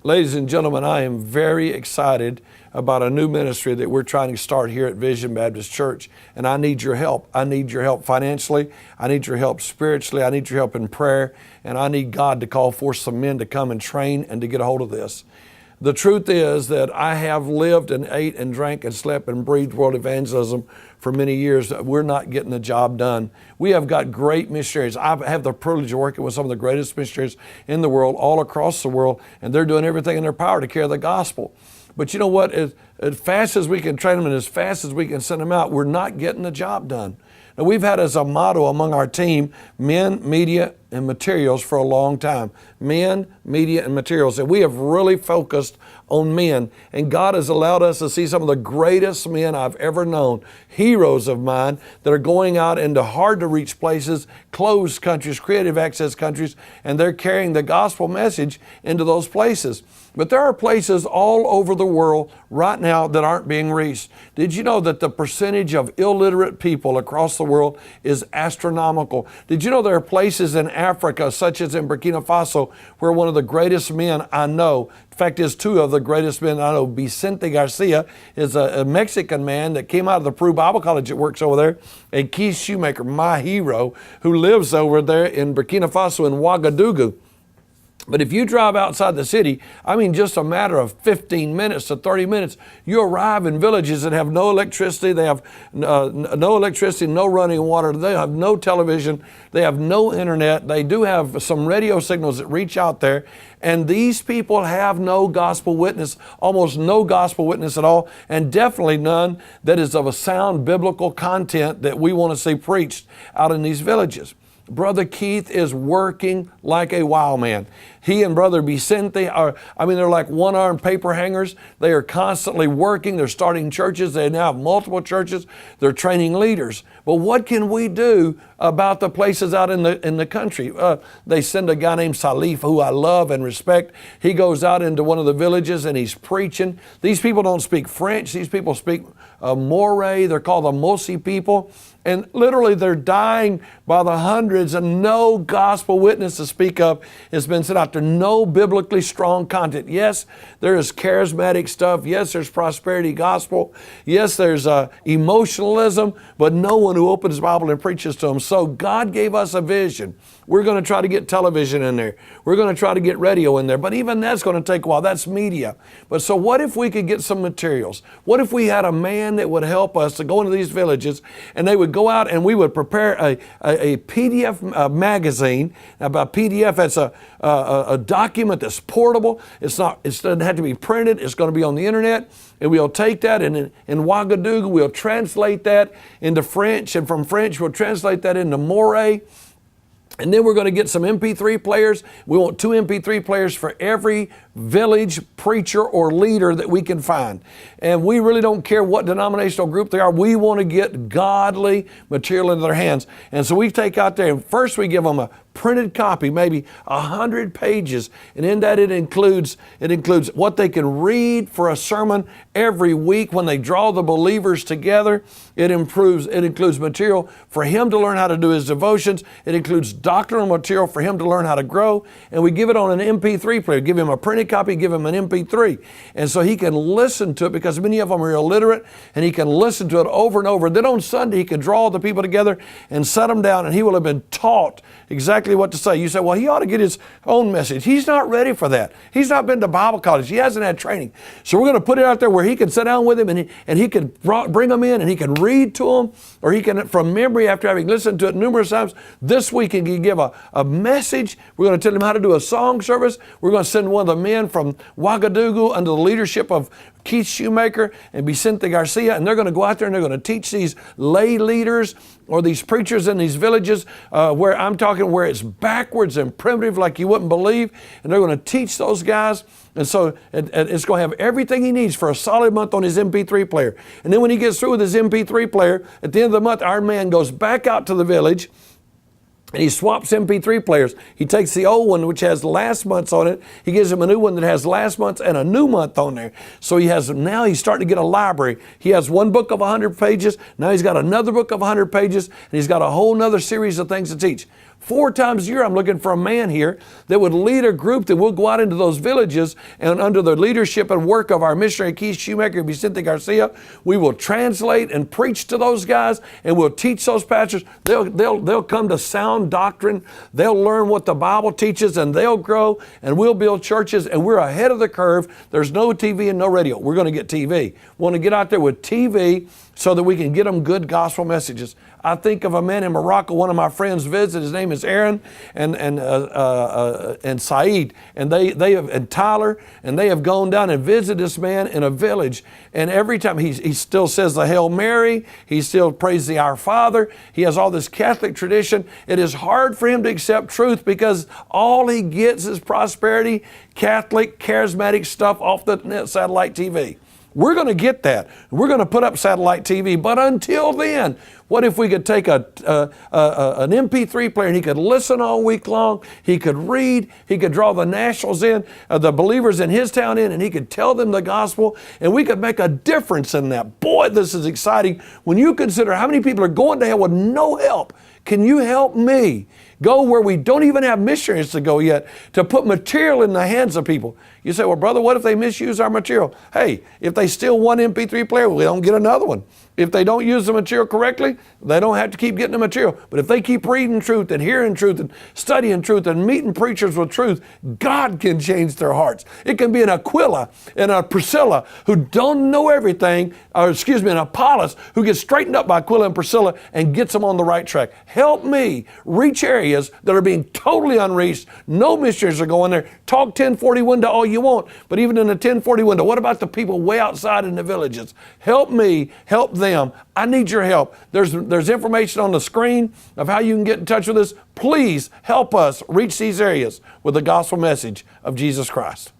Ladies and gentlemen, I am very excited about a new ministry that we're trying to start here at Vision Baptist Church. And I need your help. I need your help financially. I need your help spiritually. I need your help in prayer. And I need God to call forth some men to come and train and to get a hold of this. The truth is that I have lived and ate and drank and slept and breathed world evangelism for many years. We're not getting the job done. We have got great missionaries. I have the privilege of working with some of the greatest missionaries in the world, all across the world, and they're doing everything in their power to carry the gospel. But you know what? As fast as we can train them and as fast as we can send them out, we're not getting the job done. Now, we've had as a motto among our team, men, media, and materials for a long time. Men, media, and materials. And we have really focused on men. And God has allowed us to see some of the greatest men I've ever known, heroes of mine, that are going out into hard-to-reach places, closed countries, creative access countries, and they're carrying the gospel message into those places. But there are places all over the world right now that aren't being reached. Did you know that the percentage of illiterate people across the world is astronomical? Did you know there are places in Africa, such as in Burkina Faso, where one of the greatest men I know, in fact, is two of the greatest men I know, Vicente Garcia is a Mexican man that came out of the Peru Bible College that works over there, and Keith Shoemaker, my hero, who lives over there in Burkina Faso in Ouagadougou. But if you drive outside the city, I mean just a matter of 15 minutes to 30 minutes, you arrive in villages that have no electricity, they have no electricity, no running water, they have no television, they have no internet, they do have some radio signals that reach out there, and these people have no gospel witness, almost no gospel witness at all, and definitely none that is of a sound biblical content that we want to see preached out in these villages. Brother Keith is working like a wild man. He and Brother Vicente they're like one-armed paper hangers. They are constantly working. They're starting churches. They now have multiple churches. They're training leaders. But what can we do about the places out in the country? They send a guy named Salif, who I love and respect. He goes out into one of the villages and he's preaching. These people don't speak French. These people speak Moray. They're called the Mosi people. And literally they're dying by the hundreds, and no gospel witness to speak of has been sent out there. No biblically strong content. Yes, there is charismatic stuff. Yes, there's prosperity gospel. Yes, there's emotionalism, but no one who opens the Bible and preaches to them. So God gave us a vision. We're going to try to get television in there. We're going to try to get radio in there. But even that's going to take a while. That's media. But so what if we could get some materials? What if we had a man that would help us to go into these villages, and they would go out and we would prepare a PDF magazine. Now, by PDF, that's a document that's portable. It doesn't have to be printed. It's going to be on the internet. And we'll take that, and in Ouagadougou, we'll translate that into French. And from French, we'll translate that into Moray. And then we're going to get some MP3 players. We want 2 MP3 players for every village preacher or leader that we can find. And we really don't care what denominational group they are. We want to get godly material into their hands. And so we take out there, and first we give them a printed copy, maybe 100 pages. And in that it includes what they can read for a sermon every week when they draw the believers together. It includes material for him to learn how to do his devotions. It includes doctrinal material for him to learn how to grow. And we give it on an MP3 player. Give him a printed copy, give him an MP3. And so he can listen to it, because many of them are illiterate, and he can listen to it over and over. Then on Sunday, he can draw the people together and set them down, and he will have been taught exactly what to say. You say, well, he ought to get his own message. He's not ready for that. He's not been to Bible college. He hasn't had training. So we're going to put it out there where he can sit down with him, and he can bring them in, and he can read to them, or he can, from memory, after having listened to it numerous times, this week he can give a message. We're going to tell him how to do a song service. We're going to send one of the men from Ouagadougou under the leadership of Keith Shoemaker and Vicente Garcia, and they're going to go out there and they're going to teach these lay leaders or these preachers in these villages where it's backwards and primitive like you wouldn't believe, and they're going to teach those guys. And so it's going to have everything he needs for a solid month on his MP3 player. And then when he gets through with his MP3 player, at the end of the month, our man goes back out to the village, and he swaps MP3 players. He takes the old one, which has last month's on it. He gives him a new one that has last month's and a new month on there. So now he's starting to get a library. He has one book of 100 pages. Now he's got another book of 100 pages, and he's got a whole nother series of things to teach. 4 times a year, I'm looking for a man here that would lead a group that will go out into those villages, and under the leadership and work of our missionary Keith Shoemaker and Vicente Garcia, we will translate and preach to those guys, and we'll teach those pastors. They'll come to sound doctrine. They'll learn what the Bible teaches, and they'll grow, and we'll build churches, and we're ahead of the curve. There's no TV and no radio. We're going to get TV. We want to get out there with TV so that we can get them good gospel messages. I think of a man in Morocco. One of my friends visited. His name is Aaron and Saeed, and they have, and Tyler, and they have gone down and visited this man in a village. And every time he still says the Hail Mary, he still prays the Our Father. He has all this Catholic tradition. It is hard for him to accept truth because all he gets is prosperity, Catholic, charismatic stuff off the net satellite TV. We're going to get that. We're going to put up satellite TV. But until then, what if we could take an MP3 player and he could listen all week long, he could read, he could draw the nationals in, the believers in his town in, and he could tell them the gospel, and we could make a difference in that. Boy, this is exciting. When you consider how many people are going to hell with no help, can you help me go where we don't even have missionaries to go yet, to put material in the hands of people? You say, well, brother, what if they misuse our material? Hey, if they steal one MP3 player, we don't get another one. If they don't use the material correctly, they don't have to keep getting the material. But if they keep reading truth and hearing truth and studying truth and meeting preachers with truth, God can change their hearts. It can be an Aquila and a Priscilla who don't know everything, or an Apollos who gets straightened up by Aquila and Priscilla and gets them on the right track. Help me reach areas that are being totally unreached. No missionaries are going there. Talk 1040 window all you want, but even in the 1040 window, what about the people way outside in the villages? Help me, help them. I need your help. There's information on the screen of how you can get in touch with us. Please help us reach these areas with the gospel message of Jesus Christ.